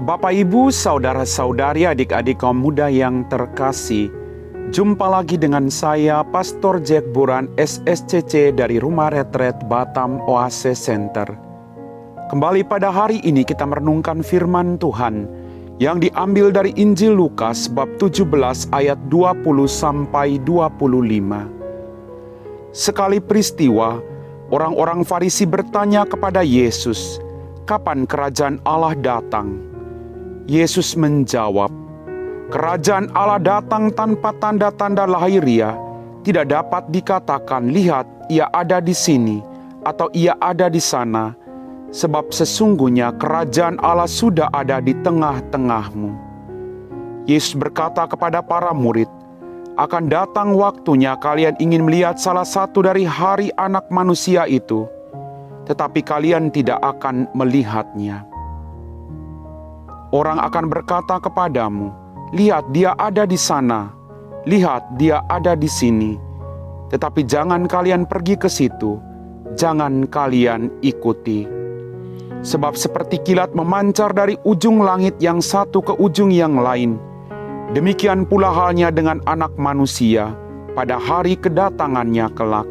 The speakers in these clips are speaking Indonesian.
Bapak, Ibu, saudara-saudari, adik-adik kaum muda yang terkasih, jumpa lagi dengan saya, Pastor Jack Buran, SSCC dari Rumah Retret Batam Oase Center. Kembali pada hari ini kita merenungkan firman Tuhan yang diambil dari Injil Lukas bab 17 ayat 20 sampai 25. Sekali peristiwa, orang-orang Farisi bertanya kepada Yesus, "Kapan kerajaan Allah datang?" Yesus menjawab, "Kerajaan Allah datang tanpa tanda-tanda lahiriah, tidak dapat dikatakan, 'Lihat, ia ada di sini,' atau 'ia ada di sana,' sebab sesungguhnya kerajaan Allah sudah ada di tengah-tengahmu." Yesus berkata kepada para murid, "Akan datang waktunya kalian ingin melihat salah satu dari hari Anak Manusia itu, tetapi kalian tidak akan melihatnya. Orang akan berkata kepadamu, 'Lihat, dia ada di sana,' 'Lihat, dia ada di sini,' tetapi jangan kalian pergi ke situ, jangan kalian ikuti. Sebab seperti kilat memancar dari ujung langit yang satu ke ujung yang lain, demikian pula halnya dengan Anak Manusia pada hari kedatangannya kelak.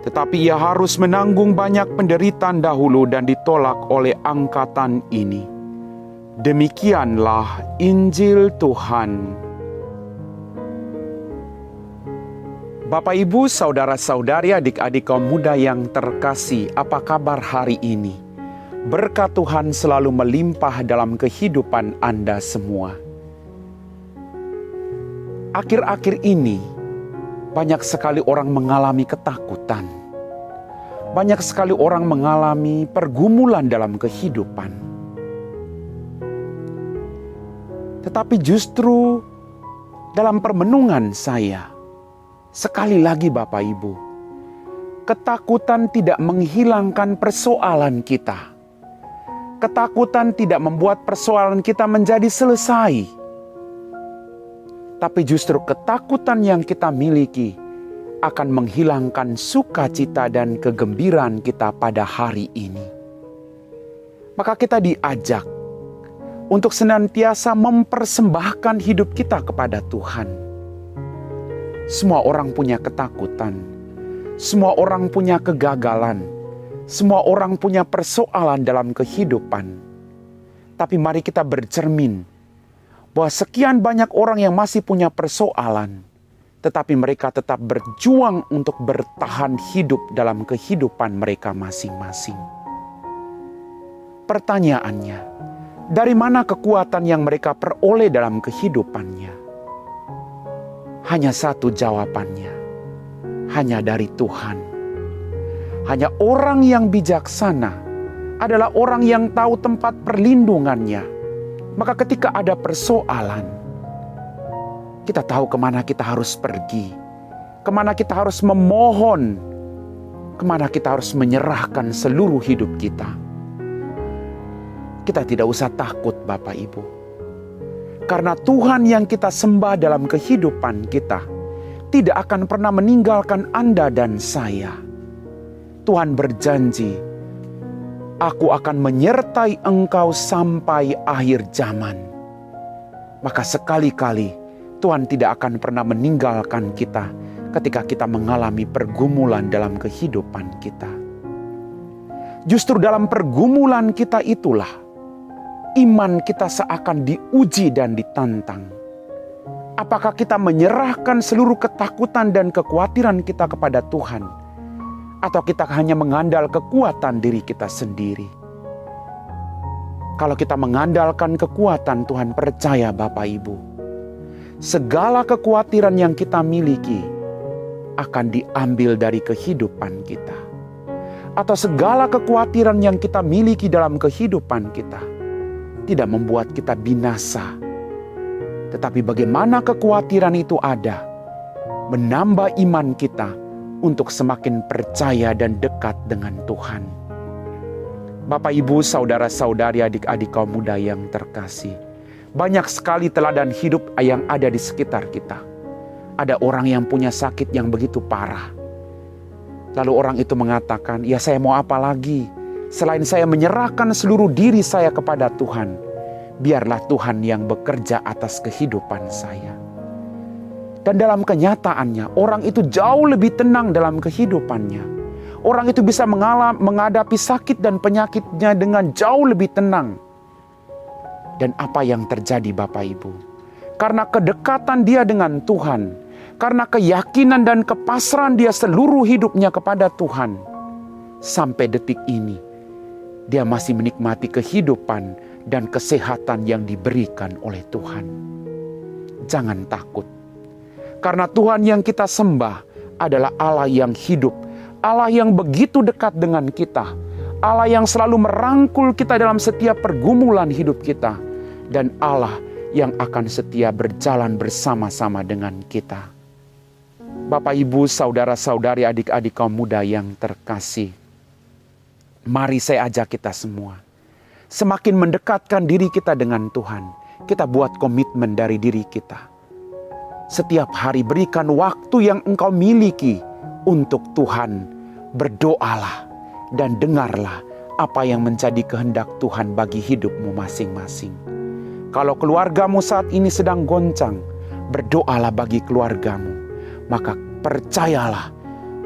Tetapi ia harus menanggung banyak penderitaan dahulu dan ditolak oleh angkatan ini." Demikianlah Injil Tuhan. Bapak, Ibu, saudara-saudari, adik-adik kaum muda yang terkasih, apa kabar hari ini? Berkat Tuhan selalu melimpah dalam kehidupan Anda semua. Akhir-akhir ini, banyak sekali orang mengalami ketakutan. Banyak sekali orang mengalami pergumulan dalam kehidupan. Tetapi justru dalam permenungan saya, sekali lagi Bapak Ibu, ketakutan tidak menghilangkan persoalan kita. Ketakutan tidak membuat persoalan kita menjadi selesai. Tapi justru ketakutan yang kita miliki akan menghilangkan sukacita dan kegembiraan kita pada hari ini. Maka kita diajak untuk senantiasa mempersembahkan hidup kita kepada Tuhan. Semua orang punya ketakutan, semua orang punya kegagalan, semua orang punya persoalan dalam kehidupan. Tapi mari kita bercermin bahwa sekian banyak orang yang masih punya persoalan, tetapi mereka tetap berjuang untuk bertahan hidup dalam kehidupan mereka masing-masing. Pertanyaannya, dari mana kekuatan yang mereka peroleh dalam kehidupannya? Hanya satu jawabannya, hanya dari Tuhan. Hanya orang yang bijaksana adalah orang yang tahu tempat perlindungannya. Maka ketika ada persoalan, kita tahu kemana kita harus pergi, kemana kita harus memohon, kemana kita harus menyerahkan seluruh hidup kita. Kita tidak usah takut Bapak Ibu. Karena Tuhan yang kita sembah dalam kehidupan kita tidak akan pernah meninggalkan Anda dan saya. Tuhan berjanji, "Aku akan menyertai engkau sampai akhir zaman." Maka sekali-kali Tuhan tidak akan pernah meninggalkan kita ketika kita mengalami pergumulan dalam kehidupan kita. Justru dalam pergumulan kita itulah iman kita seakan diuji dan ditantang. Apakah kita menyerahkan seluruh ketakutan dan kekhawatiran kita kepada Tuhan? Atau kita hanya mengandal kekuatan diri kita sendiri? Kalau kita mengandalkan kekuatan, Tuhan percaya Bapak Ibu, segala kekhawatiran yang kita miliki akan diambil dari kehidupan kita. Atau segala kekhawatiran yang kita miliki dalam kehidupan kita tidak membuat kita binasa. Tetapi bagaimana kekhawatiran itu ada, menambah iman kita untuk semakin percaya dan dekat dengan Tuhan. Bapak, Ibu, saudara-saudari, adik-adik kaum muda yang terkasih, banyak sekali teladan hidup yang ada di sekitar kita. Ada orang yang punya sakit yang begitu parah. Lalu orang itu mengatakan, "Ya, saya mau apa lagi? Selain saya menyerahkan seluruh diri saya kepada Tuhan, biarlah Tuhan yang bekerja atas kehidupan saya. Dan dalam kenyataannya, orang itu jauh lebih tenang dalam kehidupannya. Orang itu bisa menghadapi sakit dan penyakitnya dengan jauh lebih tenang. Dan apa yang terjadi Bapak Ibu? Karena kedekatan dia dengan Tuhan, karena keyakinan dan kepasrahan dia seluruh hidupnya kepada Tuhan, sampai detik ini, dia masih menikmati kehidupan dan kesehatan yang diberikan oleh Tuhan. Jangan takut. Karena Tuhan yang kita sembah adalah Allah yang hidup, Allah yang begitu dekat dengan kita, Allah yang selalu merangkul kita dalam setiap pergumulan hidup kita, dan Allah yang akan setia berjalan bersama-sama dengan kita. Bapak, Ibu, saudara-saudari, adik-adik kaum muda yang terkasih, mari saya ajak kita semua, semakin mendekatkan diri kita dengan Tuhan, kita buat komitmen dari diri kita. Setiap hari berikan waktu yang engkau miliki untuk Tuhan. Berdoalah dan dengarlah apa yang menjadi kehendak Tuhan bagi hidupmu masing-masing. Kalau keluargamu saat ini sedang goncang, berdoalah bagi keluargamu. Maka percayalah,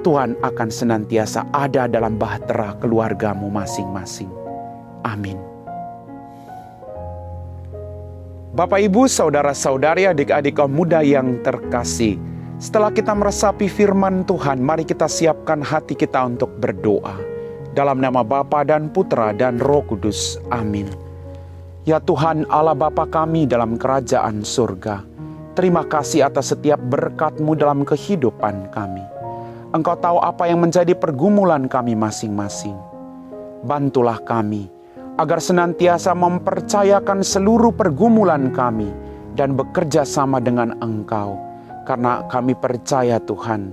Tuhan akan senantiasa ada dalam bahtera keluargamu masing-masing. Amin. Bapak, Ibu, saudara-saudari, adik-adik kaum muda yang terkasih, setelah kita meresapi firman Tuhan, mari kita siapkan hati kita untuk berdoa. Dalam nama Bapa dan Putra dan Roh Kudus. Amin. Ya Tuhan Allah Bapa kami dalam kerajaan surga, terima kasih atas setiap berkat-Mu dalam kehidupan kami. Engkau tahu apa yang menjadi pergumulan kami masing-masing. Bantulah kami agar senantiasa mempercayakan seluruh pergumulan kami dan bekerja sama dengan Engkau. Karena kami percaya Tuhan,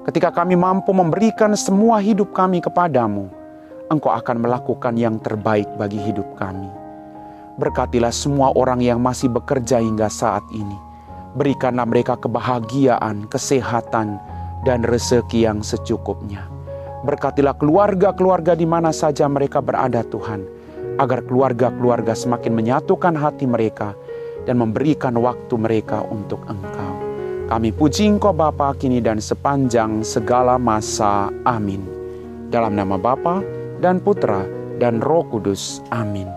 ketika kami mampu memberikan semua hidup kami kepadamu, Engkau akan melakukan yang terbaik bagi hidup kami. Berkatilah semua orang yang masih bekerja hingga saat ini. Berikanlah mereka kebahagiaan, kesehatan, dan rezeki yang secukupnya. Berkatilah keluarga-keluarga di mana saja mereka berada Tuhan, agar keluarga-keluarga semakin menyatukan hati mereka dan memberikan waktu mereka untuk Engkau. Kami puji Engkau Bapa kini dan sepanjang segala masa. Amin. Dalam nama Bapa dan Putra dan Roh Kudus. Amin.